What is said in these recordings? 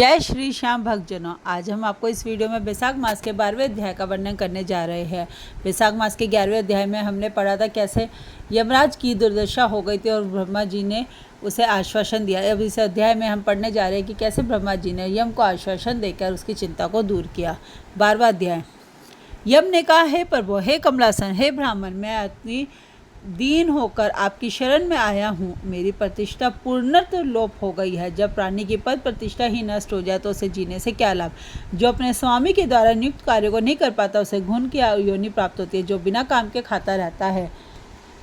जय श्री श्याम भक्तजनों, आज हम आपको इस वीडियो में वैशाख मास के 12वें अध्याय का वर्णन करने जा रहे हैं। वैशाख मास के 11वें अध्याय में हमने पढ़ा था कैसे यमराज की दुर्दशा हो गई थी और ब्रह्मा जी ने उसे आश्वासन दिया। अब इस अध्याय में हम पढ़ने जा रहे हैं कि कैसे ब्रह्मा जी ने यम को आश्वासन देकर उसकी चिंता को दूर किया। 12वां अध्याय। यम ने कहा, हे प्रभु, हे कमलासन, हे ब्राह्मण, मैं अति दीन होकर आपकी शरण में आया हूँ। मेरी प्रतिष्ठा पूर्णतः लोप हो गई है। जब प्राणी की पद प्रतिष्ठा ही नष्ट हो जाए तो उसे जीने से क्या लाभ। जो अपने स्वामी के द्वारा नियुक्त कार्य को नहीं कर पाता उसे घुन की योनि प्राप्त होती है। जो बिना काम के खाता रहता है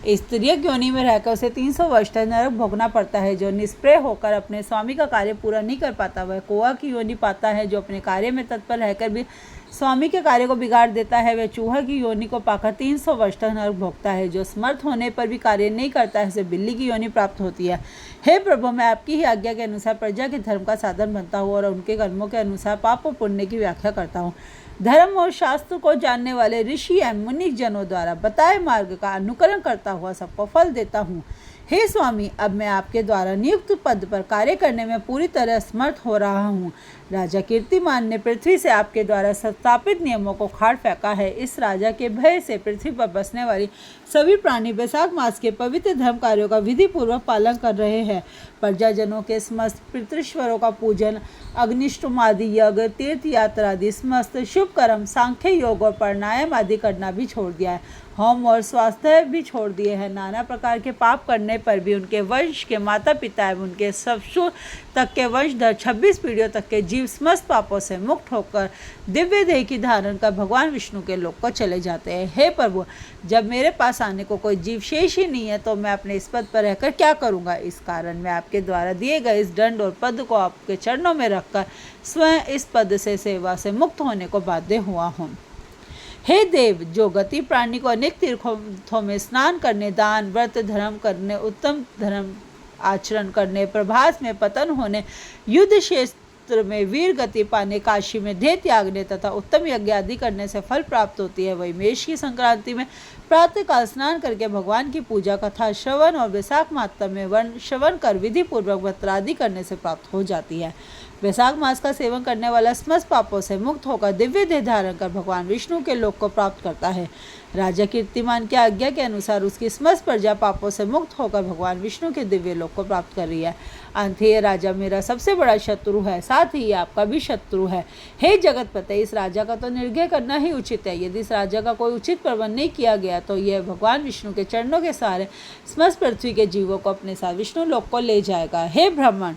स्त्रीय योनि में रहकर उसे 300 वर्ष तक नरक भोगना पड़ता है। जो निष्प्रेय होकर अपने स्वामी का कार्य पूरा नहीं कर पाता वह कौआ की योनि पाता है। जो अपने कार्य में तत्पर रहकर भी स्वामी के कार्य को बिगाड़ देता है वह चूहा की योनि को पाकर 300 वर्ष तक नरक भोगता है। जो समर्थ होने पर भी कार्य नहीं करता है उसे बिल्ली की योनि प्राप्त होती है। हे प्रभु, मैं आपकी ही आज्ञा के अनुसार प्रजा के धर्म का साधन बनता हूँ और उनके कर्मों के अनुसार पाप और पुण्य की व्याख्या करता हूँ। धर्म और शास्त्र को जानने वाले ऋषि एवं मुनि जनों द्वारा बताए मार्ग का अनुकरण करता हुआ सबको फल देता हूँ। हे स्वामी, अब मैं आपके द्वारा नियुक्त पद पर कार्य करने में पूरी तरह समर्थ हो रहा हूँ। राजा कीर्तिमान ने पृथ्वी से आपके द्वारा स्थापित नियमों को खाड़ फेंका है। इस राजा के भय से पृथ्वी पर बसने वाली सभी प्राणी वैशाख मास के पवित्र धर्म कार्यों का विधि पूर्वक पालन कर रहे हैं। प्रजाजनों के समस्त पितृश्वरों का पूजन, अग्निष्टोम आदि यज्ञ, तीर्थ यात्रा आदि समस्त शुभ कर्म, सांख्य योग और प्राणायाम आदि करना भी छोड़ दिया है। होम और स्वास्थ्य भी छोड़ दिए हैं। नाना प्रकार के पाप करने पर भी उनके वंश के माता पिता एवं उनके ससुर तक के वंशधर 26 पीढ़ियों तक के जीव समस्त पापों से मुक्त होकर दिव्य देह की धारण कर भगवान विष्णु के लोक को चले जाते हैं। हे प्रभु, जब मेरे पास आने को कोई जीव शेष ही नहीं है तो मैं अपने इस पद पर रहकर क्या करूँगा। इस कारण मैं आपके द्वारा दिए गए इस दंड और पद को आपके चरणों में रखकर स्वयं इस पद से सेवा से मुक्त होने को बाध्य हुआ हूँ। हे देव, जो गति प्राणी को अनेक तीर्थों में स्नान करने, दान व्रत धर्म करने, उत्तम धर्म आचरण करने, प्रभास में पतन होने, युद्ध क्षेत्र में वीर गति पाने, काशी में देह त्यागने तथा उत्तम यज्ञ आदि करने से फल प्राप्त होती है, वही मेष की संक्रांति में प्रातःकाल स्नान करके भगवान की पूजा, कथा श्रवण और वैशाख मास में वर्ण श्रवण कर विधि पूर्वक व्रत आदि करने से प्राप्त हो जाती है। वैशाख मास का सेवन करने वाला समस्त पापों से मुक्त होकर दिव्य देह धारण कर भगवान विष्णु के लोक को प्राप्त करता है। राजा कीर्तिमान की आज्ञा के अनुसार उसकी समस्त प्रजा पापों से मुक्त होकर भगवान विष्णु के दिव्य लोक को प्राप्त कर रही है। अंत ये राजा मेरा सबसे बड़ा शत्रु है, साथ ही आपका भी शत्रु है। हे जगतपते, इस राजा का तो निर्णय करना ही उचित है। यदि इस राजा का कोई उचित प्रबंध नहीं किया गया तो यह भगवान विष्णु के चरणों के सहारे समस्त पृथ्वी के जीवों को अपने साथ विष्णु लोक को ले जाएगा। हे ब्राह्मण,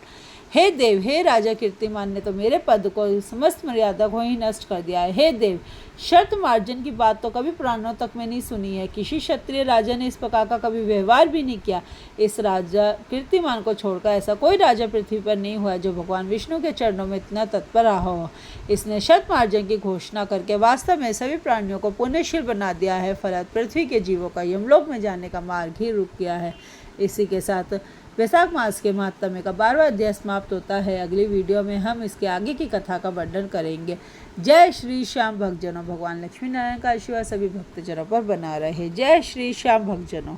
हे देव, हे राजा कीर्तिमान ने तो मेरे पद को समस्त मर्यादा को ही नष्ट कर दिया है। हे देव, शर्त मार्जन की बात तो कभी पुराणों तक में नहीं सुनी है। किसी क्षत्रिय राजा ने इस प्रकार का कभी व्यवहार भी नहीं किया। इस राजा कीर्तिमान को छोड़कर ऐसा कोई राजा पृथ्वी पर नहीं हुआ जो भगवान विष्णु के चरणों में इतना तत्पर रहा हो। इसने शर्त मार्जन की घोषणा करके वास्तव में सभी प्राणियों को पुण्यशील बना दिया है। फलत पृथ्वी के जीवों का यमलोक में जाने का मार्ग ही रुक गया है। इसी के साथ वैशाख मास के महात्म्य का 12वां अध्याय समाप्त होता है। अगली वीडियो में हम इसके आगे की कथा का वर्णन करेंगे। जय श्री श्याम भक्तजनों, भगवान लक्ष्मी नारायण का आशीर्वाद सभी भक्तजनों पर बना रहे। जय श्री श्याम भक्तजनों।